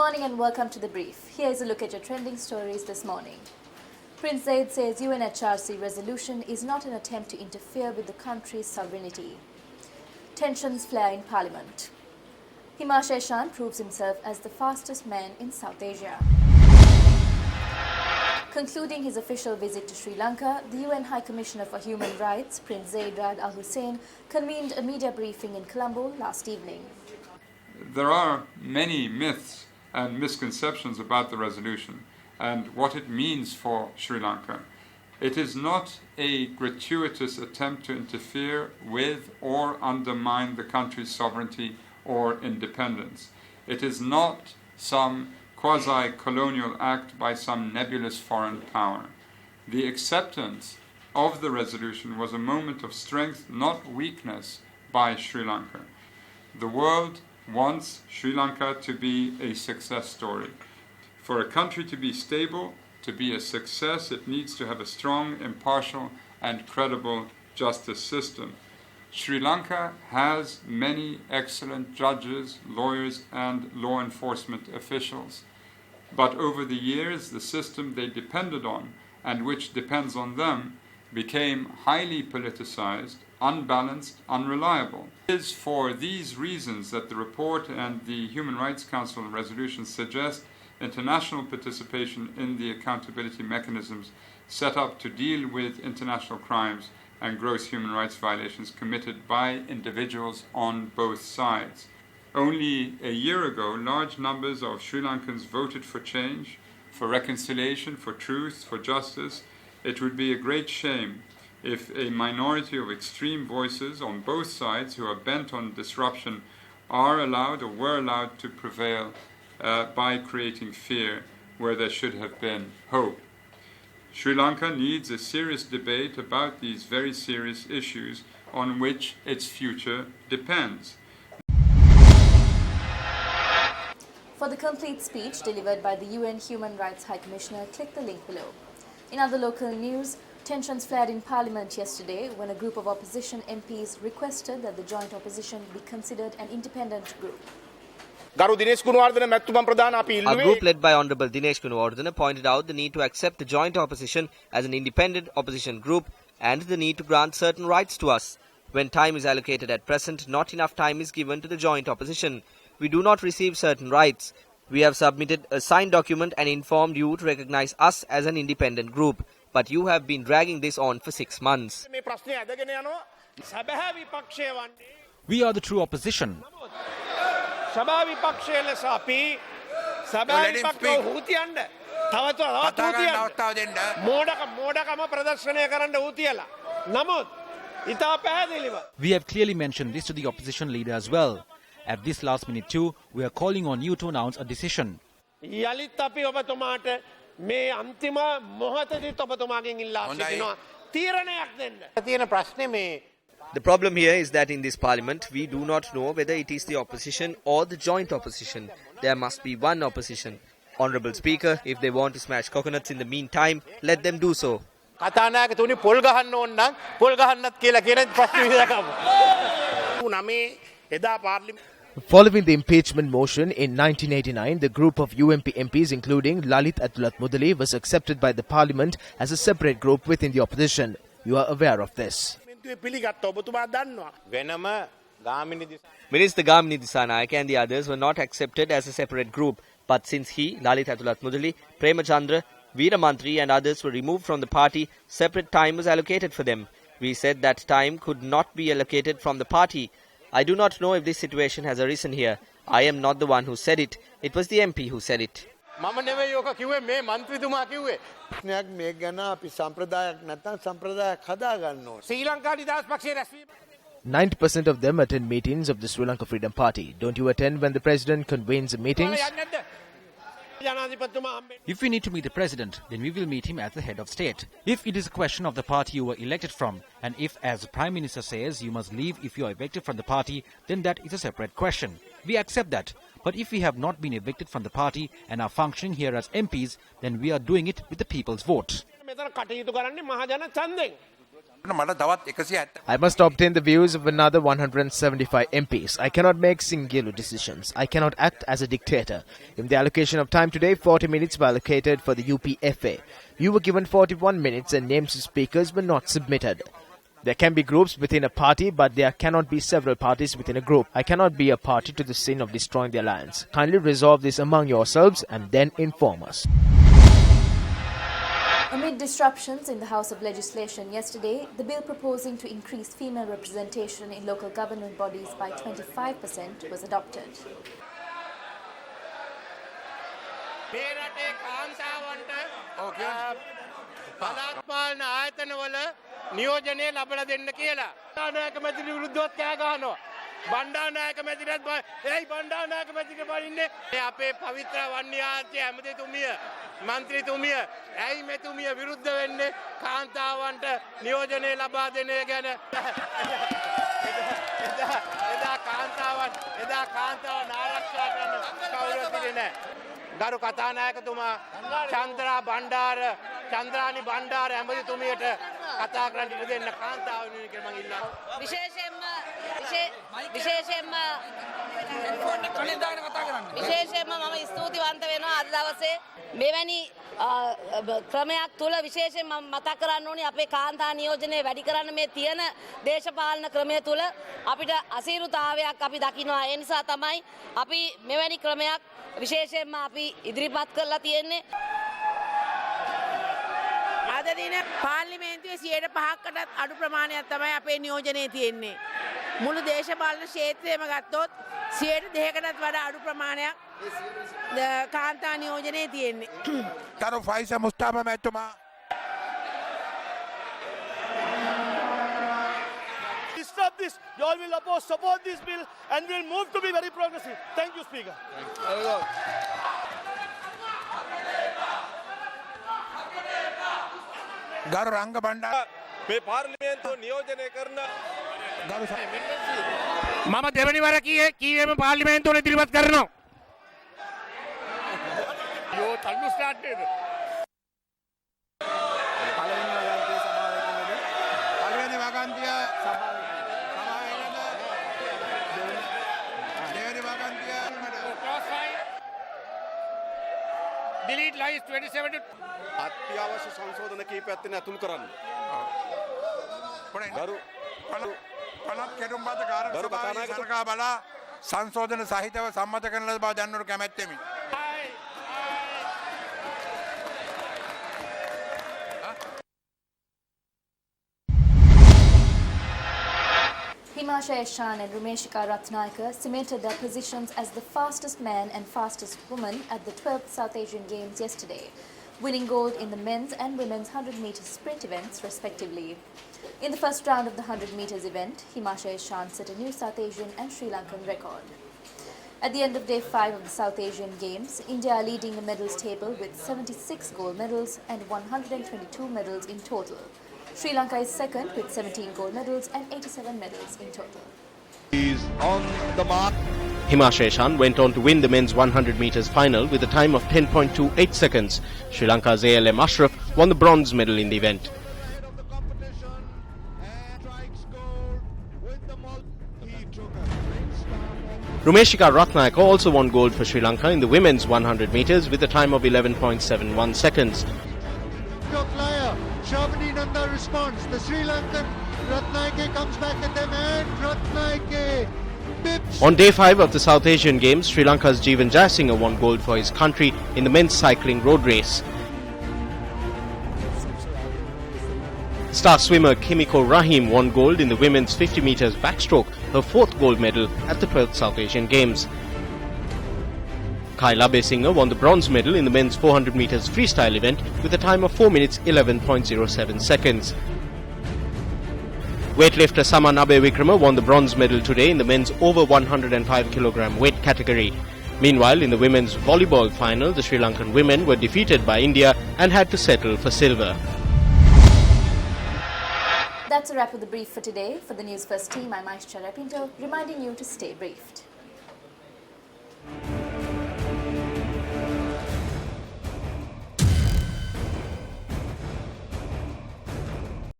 morning and welcome to The Brief. Here's a look at your trending stories this morning. Prince Zayed says UNHRC resolution is not an attempt to interfere with the country's sovereignty. Tensions flare in Parliament. Himash Eshan proves himself as the fastest man in South Asia. Concluding his official visit to Sri Lanka, the UN High Commissioner for Human Rights, Prince Zayed Rad Al Hussein, convened a media briefing in Colombo last evening. There are many myths and misconceptions about the resolution and what it means for Sri Lanka. It is not a gratuitous attempt to interfere with or undermine the country's sovereignty or independence. It is not some quasi-colonial act by some nebulous foreign power. The acceptance of the resolution was a moment of strength, not weakness, by Sri Lanka. The world wants Sri Lanka to be a success story. For a country to be stable, to be a success, it needs to have a strong, impartial, and credible justice system. Sri Lanka has many excellent judges, lawyers, and law enforcement officials. But over the years, the system they depended on, and which depends on them, became highly politicized, unbalanced, unreliable. It is for these reasons that the report and the Human Rights Council resolution suggest international participation in the accountability mechanisms set up to deal with international crimes and gross human rights violations committed by individuals on both sides. Only a year ago, large numbers of Sri Lankans voted for change, for reconciliation, for truth, for justice. It would be a great shame if a minority of extreme voices on both sides who are bent on disruption are allowed or were allowed to prevail by creating fear where there should have been hope. Sri Lanka needs a serious debate about these very serious issues on which its future depends. For the complete speech delivered by the UN Human Rights High Commissioner, click the link below. In other local news, tensions flared in Parliament yesterday when a group of opposition MPs requested that the joint opposition be considered an independent group. A group led by Honourable Dinesh Gunawardena pointed out the need to accept the joint opposition as an independent opposition group and the need to grant certain rights to us. When time is allocated at present, not enough time is given to the joint opposition. We do not receive certain rights. We have submitted a signed document and informed you to recognise us as an independent group. But you have been dragging this on for 6 months. We are the true opposition. We have clearly mentioned this to the opposition leader as well. At this last minute too, we are calling on you to announce a decision. The problem here is that in this parliament, we do not know whether it is the opposition or the joint opposition. There must be one opposition. Honourable Speaker, if they want to smash coconuts in the meantime, let them do so. Following the impeachment motion in 1989, the group of UMP MPs including Lalit Atulat Mudali was accepted by the parliament as a separate group within the opposition. You are aware of this. Minister Gamini Dissanayake and the others were not accepted as a separate group. But since he, Lalit Atulat Mudali, Premachandra, Veera Mantri and others were removed from the party, separate time was allocated for them. We said that time could not be allocated from the party. I do not know if this situation has arisen here. I am not the one who said it. It was the MP who said it. 90% of them attend meetings of the Sri Lanka Freedom Party. Don't you attend when the president convenes meetings? If we need to meet the president, then we will meet him as the head of state. If it is a question of the party you were elected from, and if, as the Prime Minister says, you must leave if you are evicted from the party, then that is a separate question. We accept that. But if we have not been evicted from the party and are functioning here as MPs, then we are doing it with the people's vote. I must obtain the views of another 175 MPs. I cannot make singular decisions. I cannot act as a dictator. In the allocation of time today, 40 minutes were allocated for the UPFA. You were given 41 minutes and names of speakers were not submitted. There can be groups within a party, but there cannot be several parties within a group. I cannot be a party to the sin of destroying the alliance. Kindly resolve this among yourselves and then inform us. Amid disruptions in the House of Legislation yesterday, the bill proposing to increase female representation in local government bodies by 25% was adopted. නියෝජනය ලබලා දෙන්න කියලා. බණ්ඩාරනායක මැතිණි විරුද්ධව කෑ ගහනවා. බණ්ඩාරනායක මැතිණියත් එයි බණ්ඩාරනායක මැතිණිය බලින්නේ. අපේ පවිත්‍ර වන්නියාච්චි ඇමතිතුමිය, മന്ത്രിතුමිය, ඇයි මෙතුමිය විරුද්ධ වෙන්නේ කාන්තාවන්ට නියෝජනය ලබා දෙන ගැන. එදා කාන්තාවන් ආරක්ෂා කරන කවුරුත් ඉන්නේ නැහැ. ගරු කතානායකතුමා චන්ද්‍රා බණ්ඩාර චන්ද්‍රානි බණ්ඩාර ඇමතිතුමියට කතා කරන්න ඉඩ දෙන්න කාන්තාව වෙනුවෙන් කියලා මම ඉල්ලනවා. විශේෂයෙන්ම මම ස්තුතිවන්ත වෙනවා අද දවසේ මෙවැනි ක්‍රමයක් තුල විශේෂයෙන් මම මතක් කරන්න ඕනේ අපේ කාන්තා නියෝජනය වැඩි කරන්න මේ තියෙන දේශපාලන ක්‍රමය තුල අපිට අසීරුතාවයක් අපි දකිනවා. ඒ නිසා තමයි අපි මෙවැනි ක්‍රමයක් විශේෂයෙන්ම අපි ඉදිරිපත් කරලා තියෙන්නේ. අද දින පාර්ලිමේන්තුවේ 5%කටත් අඩු ප්‍රමාණයක් තමයි අපේ නියෝජනයේ තියෙන්නේ. මුළු දේශපාලන ක්ෂේත්‍රයේම ගත්තොත් 2%කටත් වඩා අඩු ප්‍රමාණයක් කාන්තා නියෝජනයේ තියෙන්නේ. කරු ෆයිසා මුස්තාෆා මැතිතුමා stop this. You all will oppose, support this bill and will move to be very progressive. Thank you, Speaker. ගරු රංග බණ්ඩාර මේ පාර්ලිමේන්තුව නියෝජනය කරන මම දෙවනි වර කීවේම පාර්ලිමේන්තුවට ඉදිරිපත් කරනවා. යෝ තල්ලු ස්ටාර්ට් නේද? පළවෙනි වගන්තිය delete lines 27 අත්‍යවශ්‍ය සංශෝධන කීපයක් තියෙන අතුල් කරන්න. ගරු පළාත් කෙටුම්පත කාර්ය සභාවේ සරකා බලා සංශෝධන සහිතව සම්මත කරන ලද බව දැන්වනු කැමැත්තෙමි. Himasha Eshan and Rumeshika Ratnayaka cemented their positions as the fastest man and fastest woman at the 12th South Asian Games yesterday, winning gold in the men's and women's 100-meter sprint events respectively. In the first round of the 100 meters event, Himasha Eshan set a new South Asian and Sri Lankan record. At the end of day 5 of the South Asian Games, India are leading the medals table with 76 gold medals and 122 medals in total. Sri Lanka is second with 17 gold medals and 87 medals in total. He's on the mark. Himasha Eshan went on to win the men's 100 meters final with a time of 10.28 seconds. Sri Lanka's ALM Ashraf won the bronze medal in the event. Rumeshika Ratnayaka also won gold for Sri Lanka in the women's 100 meters with a time of 11.71 seconds. Shavani Nanda responds. The Sri Lankan Ratnayake comes back at them and Ratnayake bips. On day 5 of the South Asian Games, Sri Lanka's Jeevan Jayasinghe won gold for his country in the men's cycling road race. Star swimmer Kimiko Rahim won gold in the women's 50 meters backstroke, her 4th gold medal at the 12th South Asian Games. Kaila Besinghe won the bronze medal in the men's 400 meters freestyle event with a time of 4 minutes 11.07 seconds. Weightlifter Saman Abewikrama won the bronze medal today in the men's over 105 kg weight category. Meanwhile, in the women's volleyball final, the Sri Lankan women were defeated by India and had to settle for silver. That's a wrap of the brief for today. For the News First team, I'm Aisha Rapinto, reminding you to stay briefed.